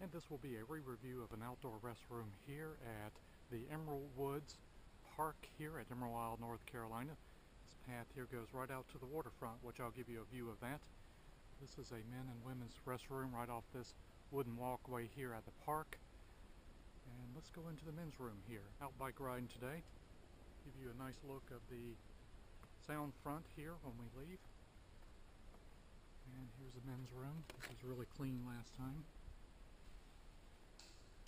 And this will be a re-review of an outdoor restroom here at the Emerald Woods Park here at Emerald Isle, North Carolina. This path here goes right out to the waterfront, which I'll give you a view of that. This is a men and women's restroom right off this wooden walkway here at the park. And let's go into the men's room here. Out bike riding today. Give you a nice look of the sound front here when we leave. And here's the men's room. This was really clean last time.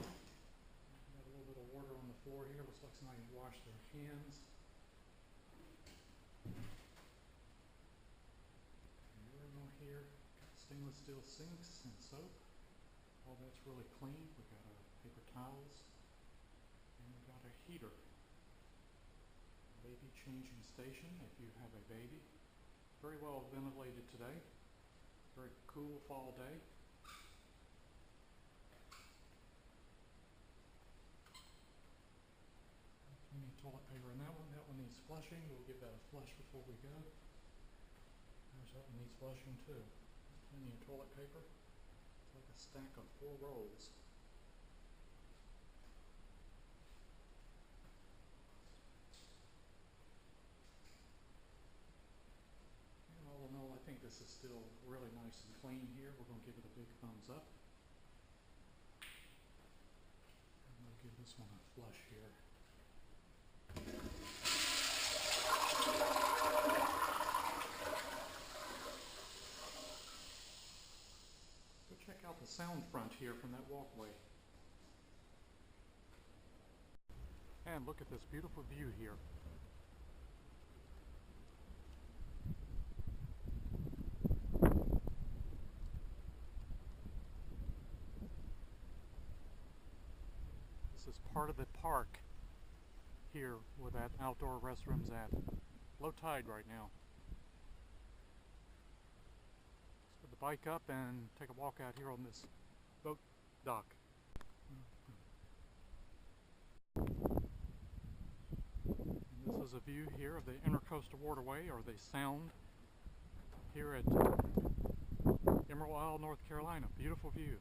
Got a little bit of water on the floor here. Looks like somebody washed their hands. Urinal here. Got stainless steel sinks and soap. All that's really clean. We've got our paper towels. And we've got a heater. Baby changing station if you have a baby. Very well ventilated today. Very cool fall day. Plenty of toilet paper in that one. That one needs flushing. We'll give that a flush before we go. There's that one needs flushing too. Plenty of toilet paper. It's like a stack of 4 rolls. All in all, I think this is still really nice and clean here. We're going to give it a big thumbs up. And we'll give this one a flush here. Go check out the sound front here from that walkway. And look at this beautiful view here. This is part of the park here where that outdoor restroom's at. Low tide right now. Let's put the bike up and take a walk out here on this boat dock. And this is a view here of the Intercoastal waterway, or the Sound, here at Emerald Isle, North Carolina. Beautiful view.